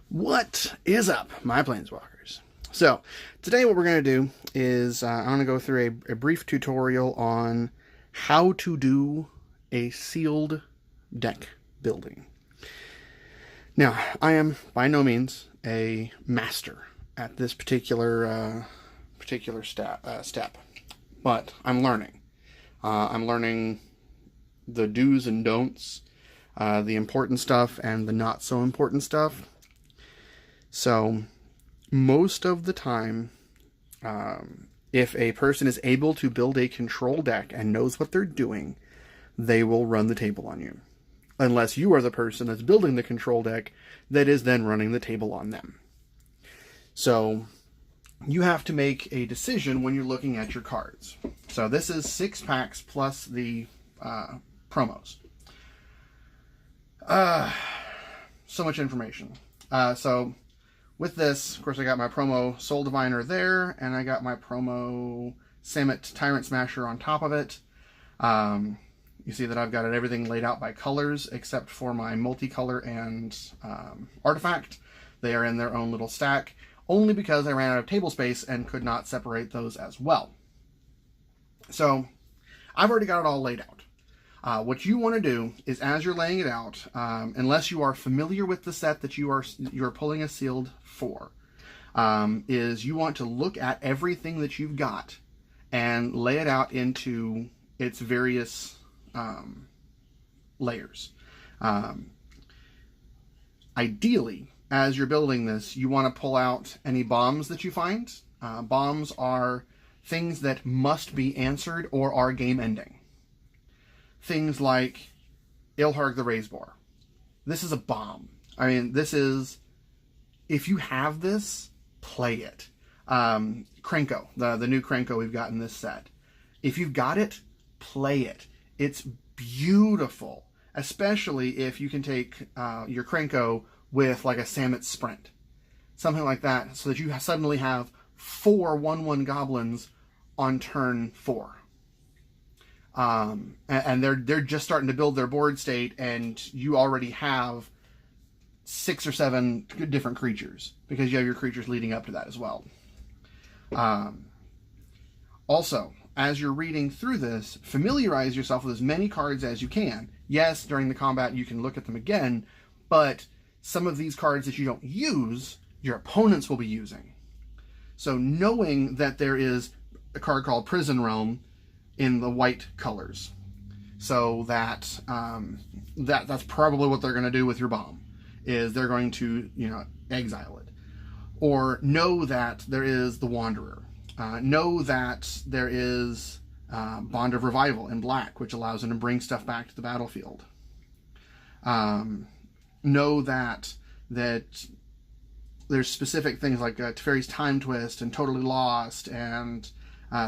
What is up, my Planeswalkers? So, today what we're going to do is I'm going to go through a brief tutorial on how to do a sealed deck building. Now, I am by no means a master at this particular step, but I'm learning. I'm learning the do's and don'ts, the important stuff and the not so important stuff. So, most of the time, if a person is able to build a control deck and knows what they're doing, they will run the table on you. Unless you are the person that's building the control deck that is then running the table on them. So, you have to make a decision when you're looking at your cards. So, this is 6 packs plus the promos. So much information. With this, of course, I got my promo Soul Diviner there, and I got my promo Samut Tyrant Smasher on top of it. You see that I've got everything laid out by colors, except for my multicolor and artifact. They are in their own little stack, only because I ran out of table space and could not separate those as well. So, I've already got it all laid out. What you want to do is, as you're laying it out, unless you are familiar with the set that you are pulling a sealed for, is you want to look at everything that you've got and lay it out into its various layers. Ideally, as you're building this, you want to pull out any bombs that you find. Bombs are things that must be answered or are game-ending. Things like Ilharg the Razebore. This is a bomb. I mean, this is, if you have this, play it. Krenko, the new Krenko we've got in this set. If you've got it, play it. It's beautiful, especially if you can take your Krenko with like a Samut Sprint. Something like that, so that you suddenly have 4 1/1 goblins on turn 4. And they're just starting to build their board state, and you already have 6 or 7 different creatures, because you have your creatures leading up to that as well. Also, as you're reading through this, familiarize yourself with as many cards as you can. Yes, during the combat you can look at them again, but some of these cards that you don't use, your opponents will be using. So knowing that there is a card called Prison Realm in the white colors, so that that's probably what they're going to do with your bomb, is they're going to, exile it. Or know that there is the Wanderer. Know that there is Bond of Revival in black, which allows them to bring stuff back to the battlefield. Know that there's specific things like Teferi's Time Twist and Totally Lost, and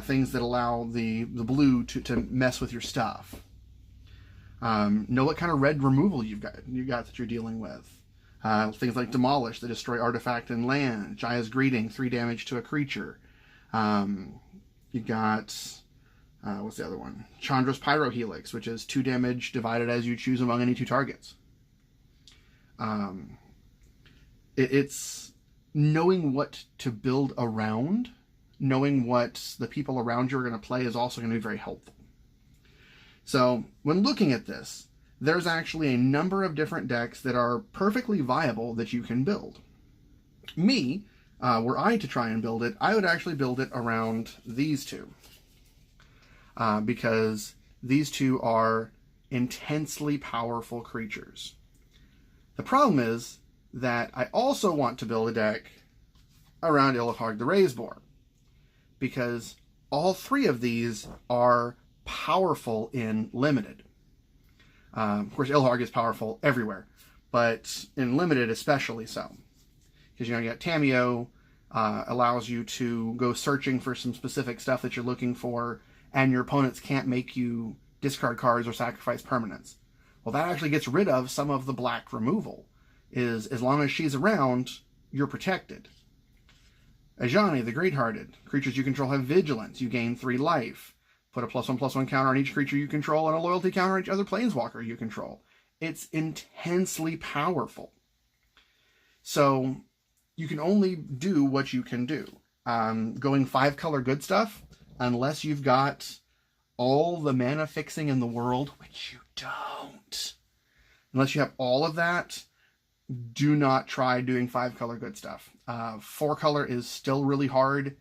things that allow the blue to mess with your stuff. Know what kind of red removal you got that you're dealing with. Things like Demolish that destroy artifact and land. Jaya's Greeting, 3 damage to a creature. You got what's the other one? Chandra's Pyrohelix, which is 2 damage divided as you choose among any 2 targets. It's knowing what to build around. Knowing what the people around you are going to play is also going to be very helpful. So, when looking at this, there's actually a number of different decks that are perfectly viable that you can build. Me, were I to try and build it, I would actually build it around these 2. Because these 2 are intensely powerful creatures. The problem is that I also want to build a deck around Ilharg the Razebore, because all 3 of these are powerful in Limited. Of course, Ilharg is powerful everywhere, but in Limited especially so. Because, you got Tamiyo, allows you to go searching for some specific stuff that you're looking for, and your opponents can't make you discard cards or sacrifice permanents. Well, that actually gets rid of some of the black removal. As long as she's around, you're protected. Ajani, the Great-Hearted. Creatures you control have vigilance. You gain 3 life. Put a +1/+1 counter on each creature you control and a loyalty counter on each other planeswalker you control. It's intensely powerful. So you can only do what you can do. Going 5-color good stuff, unless you've got all the mana fixing in the world, which you don't. Unless you have all of that, do not try doing 5-color good stuff. 4-color is still really hard.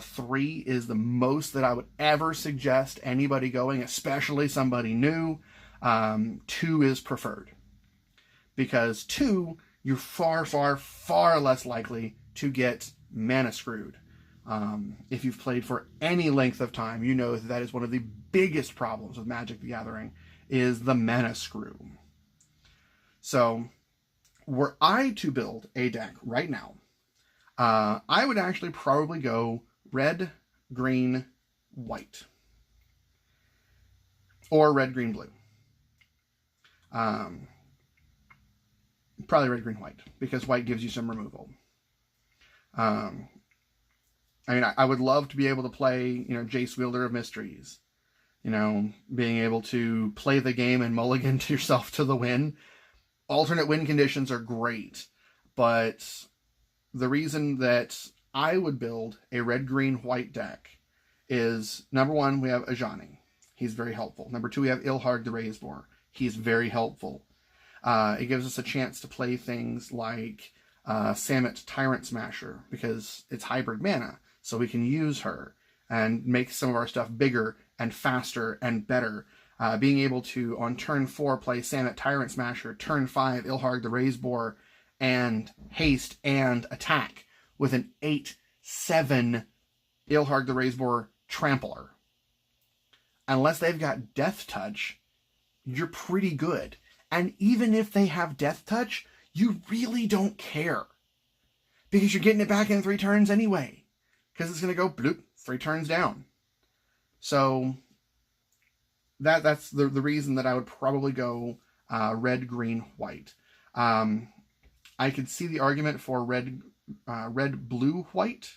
3 is the most that I would ever suggest anybody going, especially somebody new. 2 is preferred. Because 2, you're far, far, far less likely to get mana screwed. If you've played for any length of time, you know that is one of the biggest problems with Magic the Gathering, is the mana screw. So, were I to build a deck right now, I would actually probably go red, green, white. Or red, green, blue. Probably red, green, white, because white gives you some removal. I mean, I would love to be able to play, Jace, Wielder of Mysteries. Being able to play the game and mulligan to yourself to the win. Alternate win conditions are great, but the reason that I would build a red, green, white deck is, number one, we have Ajani. He's very helpful. Number 2, we have Ilharg the Razebore. He's very helpful. It gives us a chance to play things like Samut Tyrant Smasher, because it's hybrid mana, so we can use her and make some of our stuff bigger and faster and better. Being able to, on turn 4, play Samut Tyrant Smasher, turn 5, Ilharg the Razebore, and haste and attack with an 8/7 Ilharg the Razebore Trampler. Unless they've got Death Touch, you're pretty good. And even if they have Death Touch, you really don't care. Because you're getting it back in 3 turns anyway. Because it's going to go bloop, 3 turns down. So that's the reason that I would probably go red, green, white. I could see the argument for red, blue, white.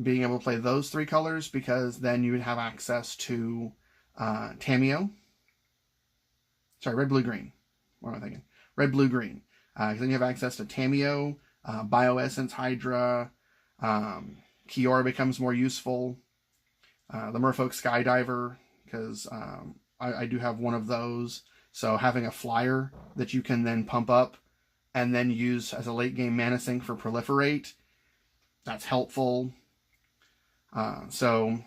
Being able to play those 3 colors, because then you would have access to Tamiyo. Sorry, red, blue, green. What am I thinking? Red, blue, green. Because then you have access to Tamiyo, Bioessence, Hydra, Kiora becomes more useful. The Merfolk Skydiver, because I do have one of those. So having a flyer that you can then pump up and then use as a late game mana sink for Proliferate, that's helpful. So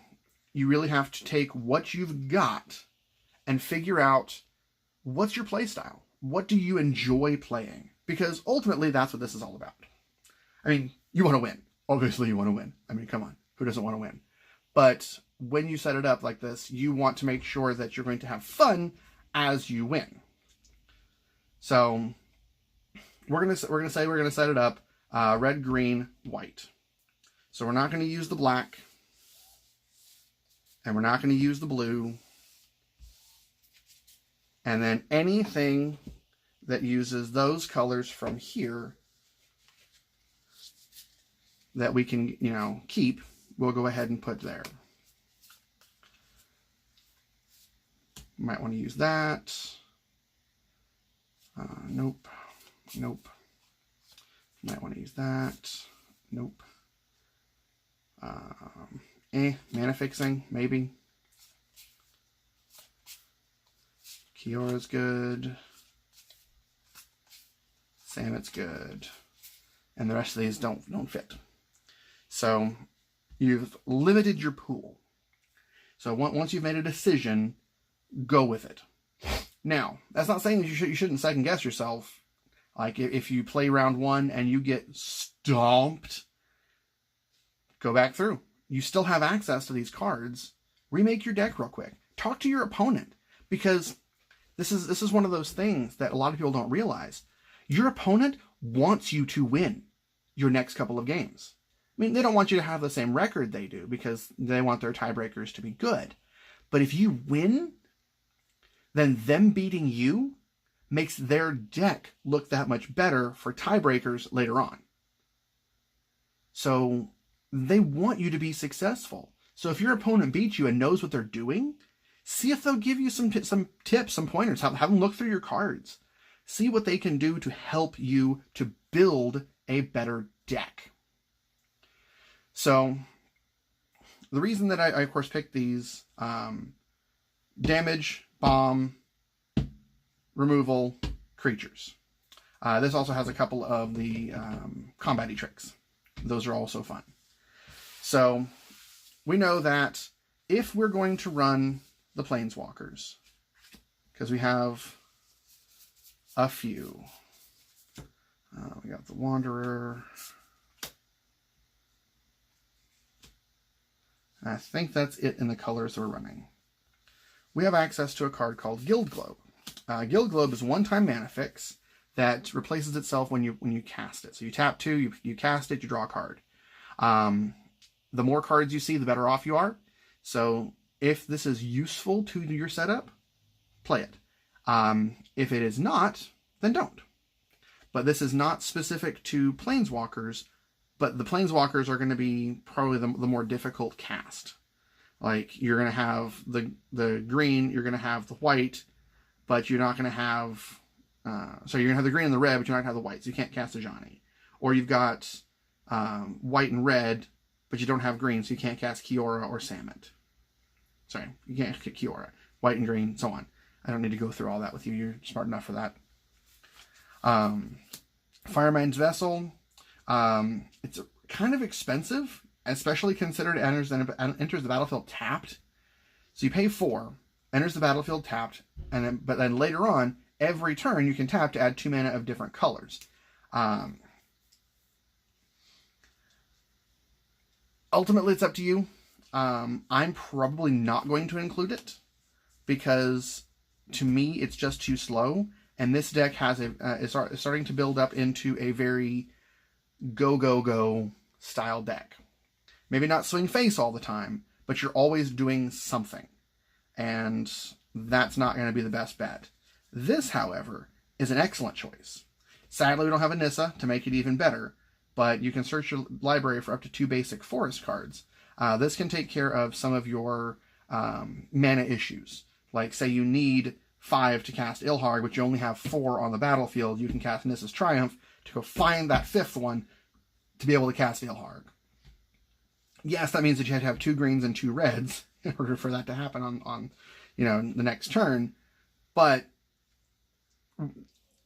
you really have to take what you've got and figure out, what's your play style? What do you enjoy playing? Because ultimately, that's what this is all about. I mean, you want to win. Obviously, you want to win. I mean, come on. Who doesn't want to win? But when you set it up like this, you want to make sure that you're going to have fun as you win. So we're gonna set it up red, green, white. So we're not going to use the black, and we're not going to use the blue. And then anything that uses those colors from here that we can, keep, we'll go ahead and put there. Might want to use that. Nope. Nope. Might want to use that. Nope. Mana fixing, maybe. Kiora's good. Samut's good. And the rest of these don't fit. So you've limited your pool. So once you've made a decision, go with it. Now, that's not saying that you shouldn't second guess yourself. Like if you play round 1 and you get stomped, go back through. You still have access to these cards. Remake your deck real quick. Talk to your opponent, because this is one of those things that a lot of people don't realize. Your opponent wants you to win your next couple of games. I mean, they don't want you to have the same record they do, because they want their tiebreakers to be good. But if you win, then them beating you makes their deck look that much better for tiebreakers later on. So they want you to be successful. So if your opponent beats you and knows what they're doing, see if they'll give you some tips, some pointers. Have them look through your cards. See what they can do to help you to build a better deck. So the reason that I of course picked these, damage, bomb, removal, creatures. This also has a couple of the combat-y tricks. Those are also fun. So we know that if we're going to run the Planeswalkers, because we have a few. We got the Wanderer. I think that's it in the colors we're running. We have access to a card called Guild Globe. Guild Globe is a one-time mana fix that replaces itself when you cast it. So you tap 2, you cast it, you draw a card. The more cards you see, the better off you are. So if this is useful to your setup, play it. If it is not, then don't. But this is not specific to Planeswalkers, but the Planeswalkers are going to be probably the more difficult cast. Like, you're going to have the green, you're going to have the white, but you're not going to have... so you're going to have the green and the red, but you're not going to have the white, so you can't cast a Johnny. Or you've got white and red, but you don't have green, so you can't cast Kiora or Samet. Sorry, you can't get Kiora. White and green, so on. I don't need to go through all that with you. You're smart enough for that. Firemind's Vessel. It's kind of expensive, especially considered it enters the battlefield tapped. So you pay 4, enters the battlefield tapped, but then later on, every turn you can tap to add 2 mana of different colors. Ultimately, it's up to you. I'm probably not going to include it because to me it's just too slow, and this deck has is starting to build up into a very go style deck. Maybe not swing face all the time, but you're always doing something, and that's not going to be the best bet. This, however, is an excellent choice. Sadly, we don't have a Nissa to make it even better, but you can search your library for up to 2 basic forest cards. This can take care of some of your mana issues. Like, say you need 5 to cast Ilharg, but you only have 4 on the battlefield, you can cast Nissa's Triumph to go find that 5th one to be able to cast Ilharg. Yes, that means that you had to have 2 greens and 2 reds in order for that to happen on the next turn, but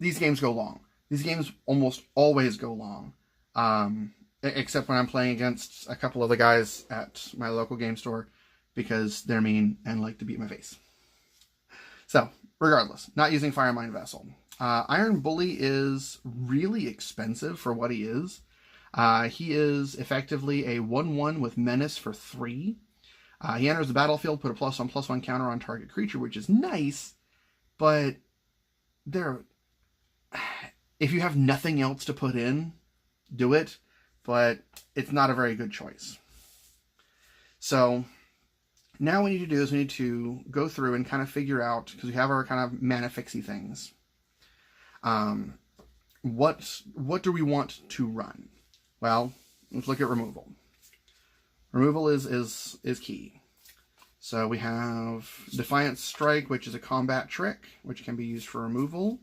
these games go long. These games almost always go long. Except when I'm playing against a couple of the guys at my local game store, because they're mean and like to beat my face. So, regardless, not using Firemind Vessel. Iron Bully is really expensive for what he is. He is effectively a 1/1 with Menace for 3. He enters the battlefield, put a +1/+1 counter on target creature, which is nice, but if you have nothing else to put in, do it, but it's not a very good choice. So now what we need to do is we need to go through and kind of figure out, because we have our kind of mana fixy things, what do we want to run? Well, let's look at removal. Removal is key. So we have Defiant Strike, which is a combat trick, which can be used for removal.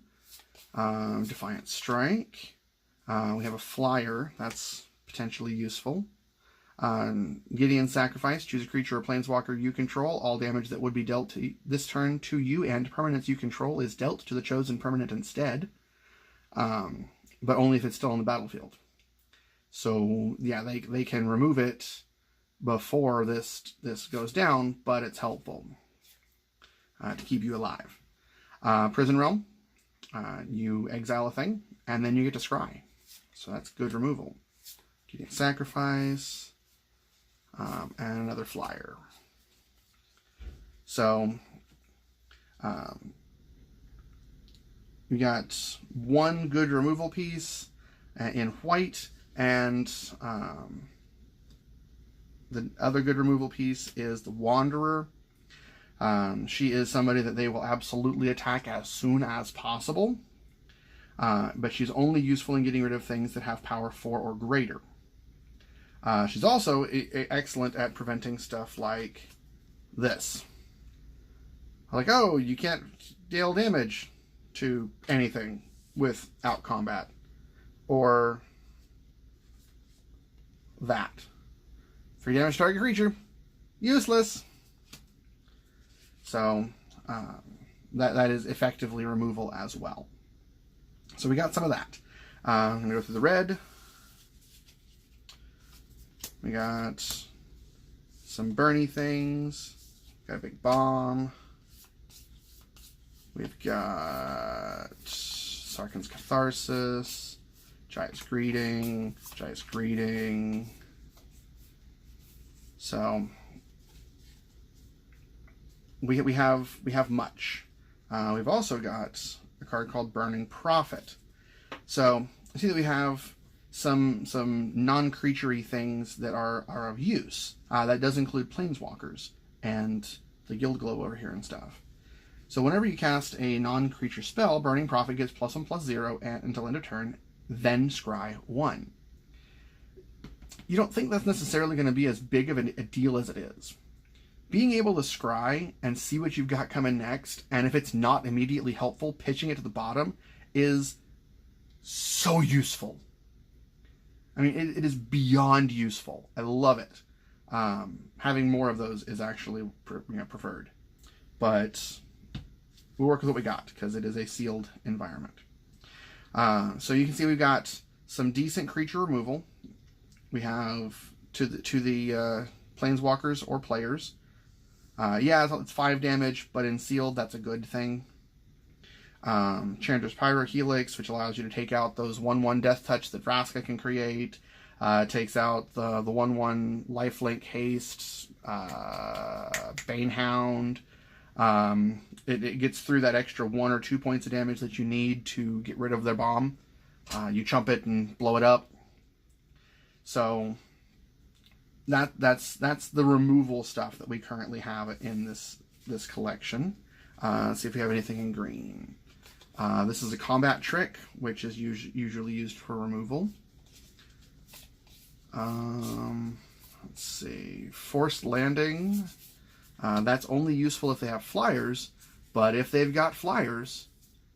Defiant Strike. We have a Flyer, that's potentially useful. Gideon Sacrifice, choose a creature or planeswalker you control. All damage that would be dealt to this turn to you and permanents you control is dealt to the chosen permanent instead. But only if it's still on the battlefield. So, yeah, they can remove it before this goes down, but it's helpful to keep you alive. Prison Realm, you exile a thing, and then you get to scry. So that's good removal. Gideon Sacrifice, and another Flyer. So, we got 1 good removal piece in white, and the other good removal piece is the Wanderer. She is somebody that they will absolutely attack as soon as possible, but she's only useful in getting rid of things that have power 4 or greater. She's also excellent at preventing stuff like this. Like, oh, you can't deal damage to anything. without combat. Or that. 3 damage to target creature. Useless. So that is effectively removal as well. So we got some of that. I'm going to go through the red. We got some Burny things. Got a big bomb. We've got Sarkhan's Catharsis, Giant's Greeting, Giant's Greeting. So we have much. We've also got a card called Burning Prophet. So I see that we have some non-creaturey things that are of use. That does include Planeswalkers and the Guild Glow over here and stuff. So whenever you cast a non-creature spell, Burning Prophet gets +1/+0 until end of turn, then scry 1. You don't think that's necessarily going to be as big of a deal as it is. Being able to scry and see what you've got coming next, and if it's not immediately helpful, pitching it to the bottom is so useful. I mean, it is beyond useful. I love it. Having more of those is actually preferred. But we'll work with what we got, because it is a sealed environment. So you can see we've got some decent creature removal. We have to the Planeswalkers or players. Yeah, it's 5 damage, but in sealed, that's a good thing. Chandra's Pyro Helix, which allows you to take out those 1/1 Death Touch that Vraska can create. Takes out the 1/1 Lifelink Haste, Banehound. It gets through that extra 1 or 2 points of damage that you need to get rid of their bomb. You chump it and blow it up. So that's the removal stuff that we currently have in this collection. Let's see if we have anything in green. This is a combat trick, which is usually used for removal. Let's see. Forced landing. That's only useful if they have flyers, but if they've got flyers,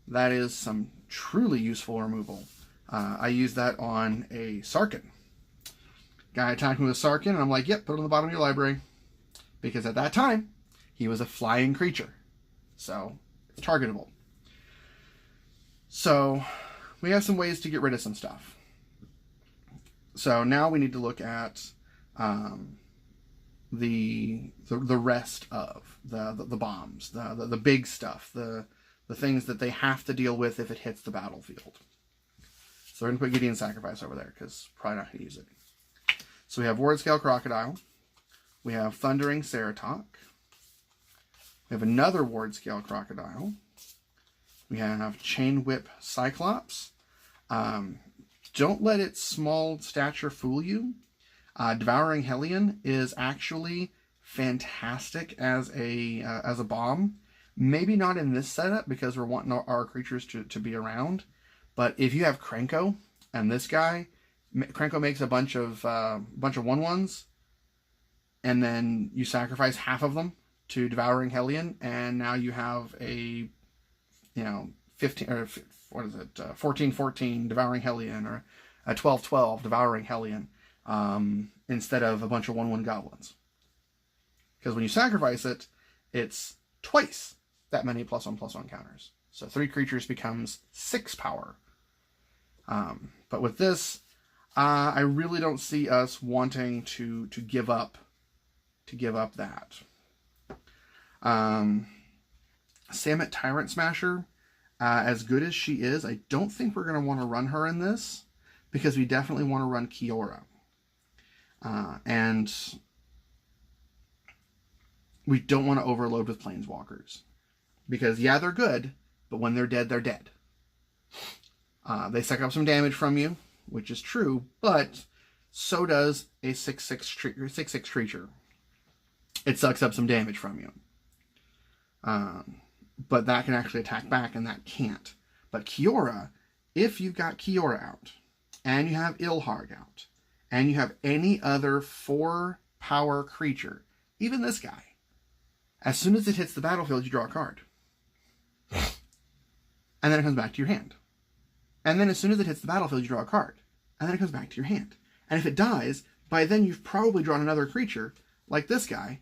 that is some truly useful removal. I use that on a Sarkhan. Guy attacked me with Sarkhan, and I'm like, yep, put it on the bottom of your library. Because at that time, he was a flying creature. So, it's targetable. So, we have some ways to get rid of some stuff. So, now we need to look at the rest of the bombs, the big stuff, the things that they have to deal with if it hits the battlefield. So, we're going to put Gideon's Sacrifice over there, because probably not going to use it. So we have Ward Scale Crocodile. We have Thundering Ceratok. We have another Ward Scale Crocodile. We have Chain Whip Cyclops. Don't let its small stature fool you. Devouring Hellion is actually fantastic as a bomb. Maybe not in this setup, because we're wanting our creatures to be around. But if you have Krenko and this guy, Krenko makes a bunch of 1/1s, and then you sacrifice half of them to Devouring Hellion, and now you have a 14/14 Devouring Hellion, or a 12/12 Devouring Hellion, instead of a bunch of 1/1 goblins. Because when you sacrifice it, it's twice that many +1/+1 counters. So 3 creatures becomes 6 power. But with this, I really don't see us wanting to give up that. Samet Tyrant Smasher, as good as she is, I don't think we're going to want to run her in this, because we definitely want to run Kiora. And we don't want to overload with Planeswalkers. Because, yeah, they're good, but when they're dead, they're dead. They suck up some damage from you, which is true, but so does a 6/6 creature. It sucks up some damage from you. But that can actually attack back, and that can't. But Kiora, if you've got Kiora out, and you have Ilharg out, and you have any other 4-power creature, even this guy, as soon as it hits the battlefield, you draw a card. And then it comes back to your hand. And then as soon as it hits the battlefield, you draw a card. And then it comes back to your hand. And if it dies, by then you've probably drawn another creature, like this guy.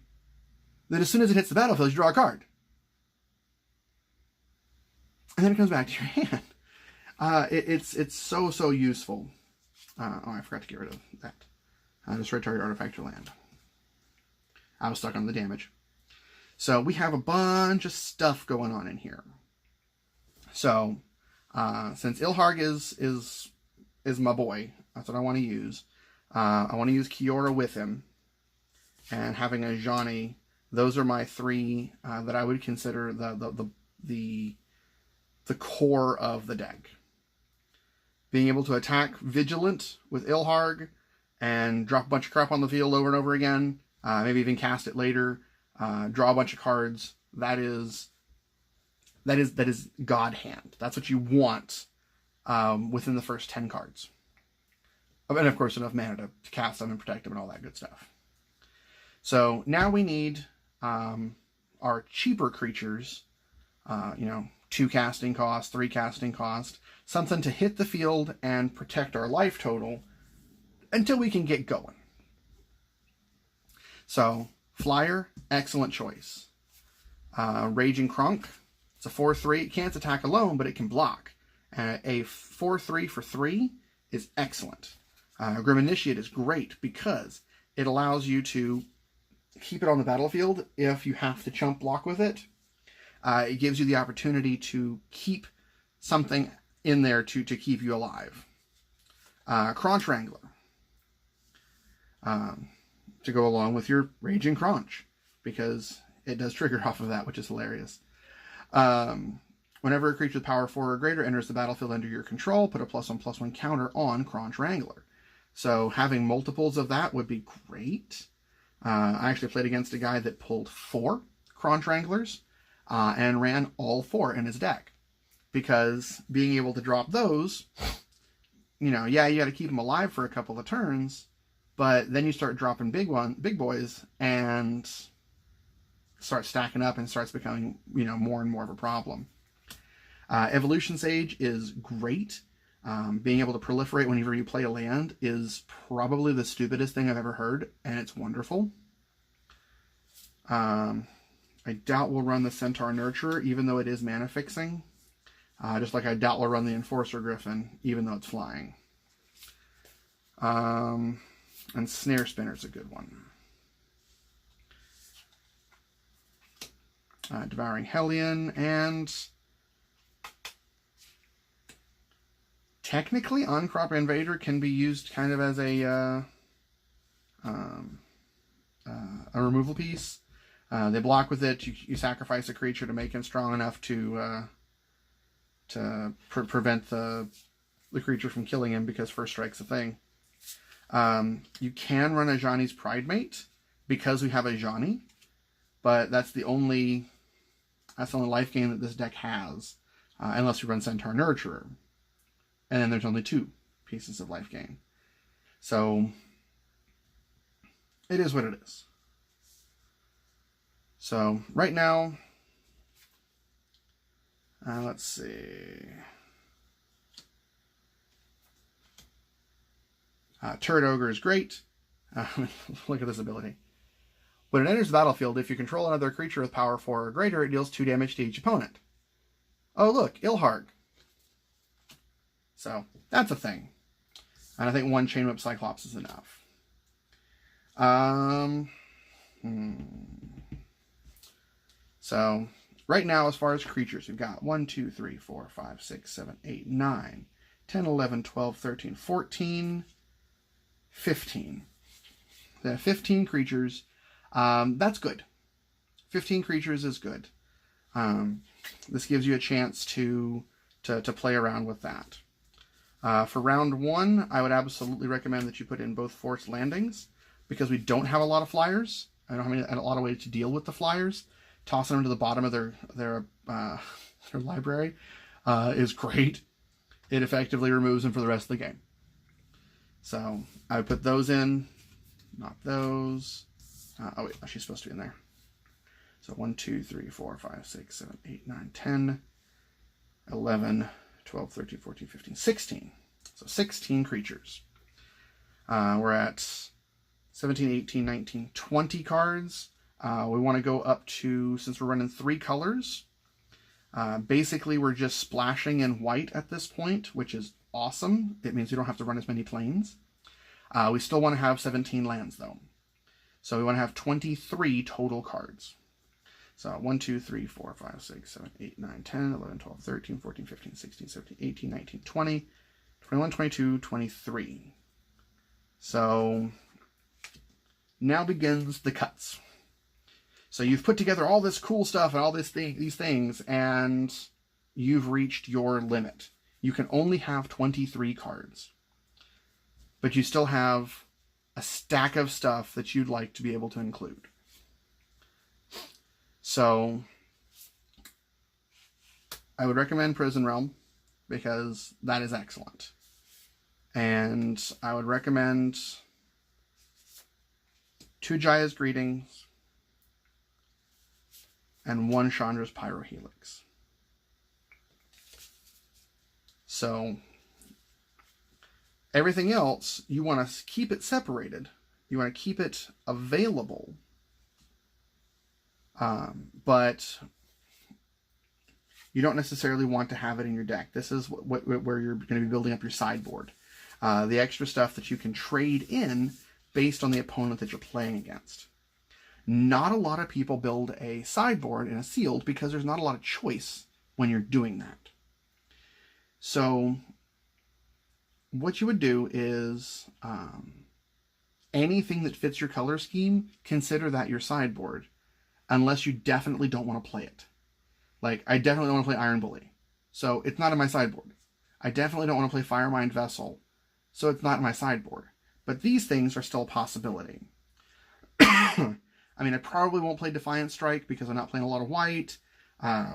Then as soon as it hits the battlefield, you draw a card. And then it comes back to your hand. It's so useful. Oh, I forgot to get rid of that. Destroy target artifact or land. I was stuck on the damage. So we have a bunch of stuff going on in here. So since Ilharg is my boy, that's what I want to use. I want to use Kiora with him, and having a Ajani. Those are my three that I would consider the core of the deck. Being able to attack Vigilant with Ilharg and drop a bunch of crap on the field over and over again, maybe even cast it later, draw a bunch of cards. That is God hand. That's what you want within the first 10 cards. And of course enough mana to cast them and protect them and all that good stuff. So now we need our cheaper creatures, 2 casting cost, 3 casting cost, something to hit the field and protect our life total until we can get going. So, Flyer, excellent choice. Raging Kronk, it's a 4/3. It can't attack alone, but it can block. A 4/3 for 3 is excellent. Grim Initiate is great because it allows you to keep it on the battlefield if you have to chump block with it. It gives you the opportunity to keep something in there to keep you alive. Crunch Wrangler. To go along with your Raging Crunch, because it does trigger off of that, which is hilarious. Whenever a creature with power 4 or greater enters the battlefield under your control, put a +1/+1 counter on Crunch Wrangler. So having multiples of that would be great. I actually played against a guy that pulled 4 Crunch Wranglers and ran all 4 in his deck. Because being able to drop those, you got to keep them alive for a couple of turns, but then you start dropping big boys and start stacking up and starts becoming, more and more of a problem. Evolution Sage is great. Being able to proliferate whenever you play a land is probably the stupidest thing I've ever heard, and it's wonderful. I doubt we'll run the Centaur Nurturer, even though it is mana fixing. Just like I doubt we'll run the Enforcer Griffin, even though it's flying. And Snare Spinner's a good one. Devouring Hellion, and technically Uncrop Invader can be used kind of as a removal piece. They block with it. You sacrifice a creature to make him strong enough to prevent the creature from killing him, because first strike's a thing. You can run Ajani's Pridemate because we have Ajani, but that's the only life gain that this deck has, unless you run Centaur Nurturer, and then there's only 2 pieces of life gain. So it is what it is. So right now, let's see. Turret Ogre is great. Look at this ability. When it enters the battlefield, if you control another creature with power 4 or greater, it deals 2 damage to each opponent. Oh, look, Ilharg. So, that's a thing. And I think 1 Chain Whip Cyclops is enough. So, right now, as far as creatures, we've got 1, 2, 3, 4, 5, 6, 7, 8, 9, 10, 11, 12, 13, 14, 15. There are 15 creatures. That's good. 15 creatures is good. This gives you a chance to play around with that. For round 1, I would absolutely recommend that you put in both forced landings, because we don't have a lot of flyers. I don't have a lot of ways to deal with the flyers. Tossing them to the bottom of their library is great. It effectively removes them for the rest of the game. So I would put those in, not those. Oh wait, she's supposed to be in there. So 1, 2, 3, 4, 5, 6, 7, 8, 9, 10, 11, 12, 13, 14, 15, 16. So 16 creatures. We're at 17, 18, 19, 20 cards. We want to go up to, since we're running 3 colors, basically we're just splashing in white at this point, which is awesome. It means we don't have to run as many planes. We still want to have 17 lands, though. So we want to have 23 total cards. So 1, 2, 3, 4, 5, 6, 7, 8, 9, 10, 11, 12, 13, 14, 15, 16, 17, 18, 19, 20, 21, 22, 23. So now begins the cuts. So you've put together all this cool stuff and all these things, and you've reached your limit. You can only have 23 cards. But you still have a stack of stuff that you'd like to be able to include. So I would recommend Prison Realm, because that is excellent. And I would recommend 2 Jaya's Greetings and 1 Chandra's Pyrohelix. So everything else, you want to keep it separated. You want to keep it available. But you don't necessarily want to have it in your deck. This is where you're going to be building up your sideboard. The extra stuff that you can trade in based on the opponent that you're playing against. Not a lot of people build a sideboard in a sealed because there's not a lot of choice when you're doing that. So what you would do is anything that fits your color scheme, consider that your sideboard, unless you definitely don't want to play it. Like, I definitely don't want to play Iron Bully, so it's not in my sideboard. I definitely don't want to play Firemind Vessel, so it's not in my sideboard. But these things are still a possibility. I mean, I probably won't play Defiant Strike because I'm not playing a lot of white. I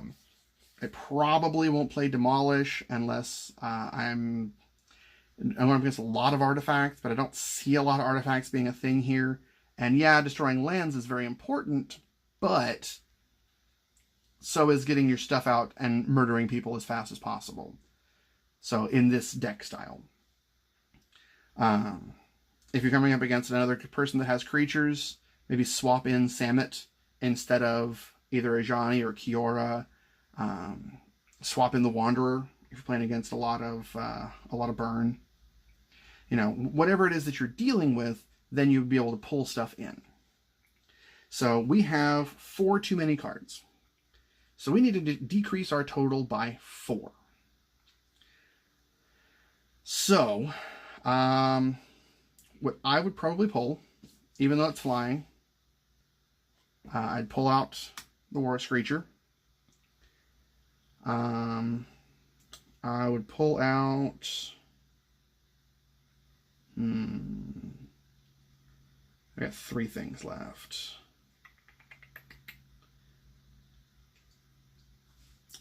probably won't play Demolish unless I'm up against a lot of artifacts, but I don't see a lot of artifacts being a thing here. And yeah, destroying lands is very important, but so is getting your stuff out and murdering people as fast as possible. So in this deck style. If you're coming up against another person that has creatures, maybe swap in Samit instead of either a Ajani or Kiora. Swap in the Wanderer if you're playing against a lot of burn. You know, whatever it is that you're dealing with, then you'll be able to pull stuff in. So we have 4 too many cards. So we need to decrease our total by 4. So, what I would probably pull, even though it's flying, I'd pull out the War Screecher. I would pull out... I got 3 things left.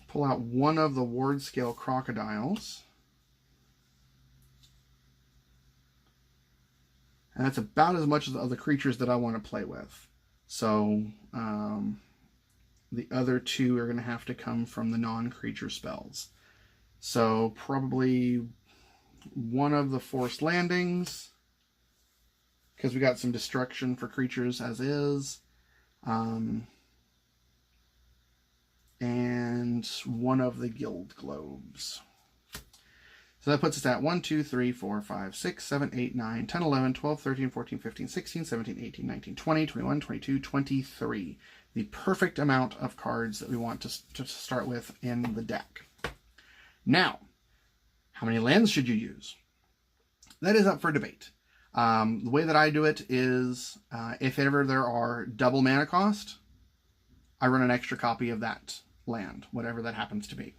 Pull out one of the Ward Scale Crocodiles. And that's about as much of the creatures that I want to play with. So, the other 2 are going to have to come from the non-creature spells. So, probably one of the Forced Landings, because we got some destruction for creatures as is. And one of the Guild Globes. So that puts us at 1, 2, 3, 4, 5, 6, 7, 8, 9, 10, 11, 12, 13, 14, 15, 16, 17, 18, 19, 20, 21, 22, 23. The perfect amount of cards that we want to start with in the deck. Now, how many lands should you use? That is up for debate. The way that I do it is, if ever there are double mana cost, I run an extra copy of that land, whatever that happens to be.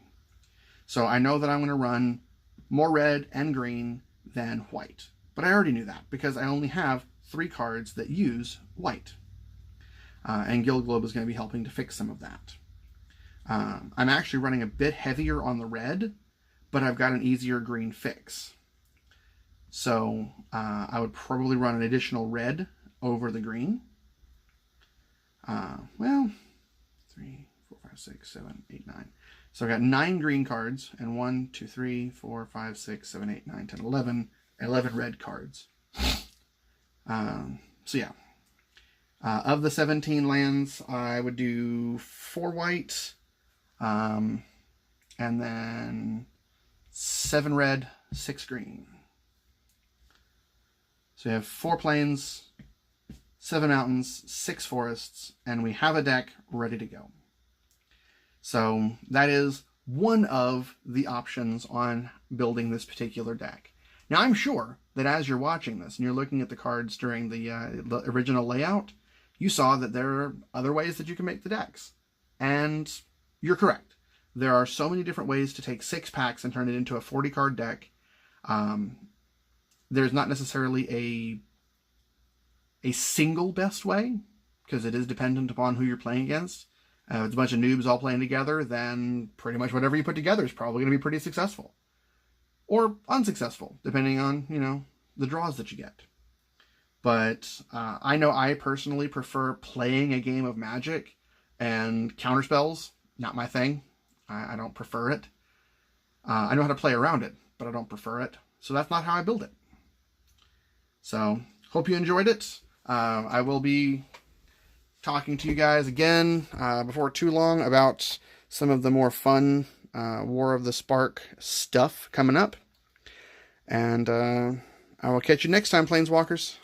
So I know that I'm going to run more red and green than white. But I already knew that because I only have 3 cards that use white. And Guild Globe is going to be helping to fix some of that. I'm actually running a bit heavier on the red, but I've got an easier green fix. So I would probably run an additional red over the green. Well, 3, 4, 5, 6, 7, 8, 9, So I got 9 green cards and 1, 2, 3, 4, 5, 6, 7, 8, 9, 10, 11 red cards. So yeah. Of the 17 lands, I would do 4 white, and then 7 red, 6 green. So we have 4 plains, 7 mountains, 6 forests, and we have a deck ready to go. So that is one of the options on building this particular deck. Now I'm sure that as you're watching this and you're looking at the cards during the original layout, you saw that there are other ways that you can make the decks. And you're correct. There are so many different ways to take 6 packs and turn it into a 40-card deck. There's not necessarily a single best way, because it is dependent upon who you're playing against. If it's a bunch of noobs all playing together, then pretty much whatever you put together is probably going to be pretty successful. Or unsuccessful, depending on, you know, the draws that you get. But I know I personally prefer playing a game of Magic, and counterspells, not my thing. I don't prefer it. I know how to play around it, but I don't prefer it. So that's not how I build it. So, hope you enjoyed it. I will be talking to you guys again before too long about some of the more fun War of the Spark stuff coming up. And I will catch you next time, Planeswalkers.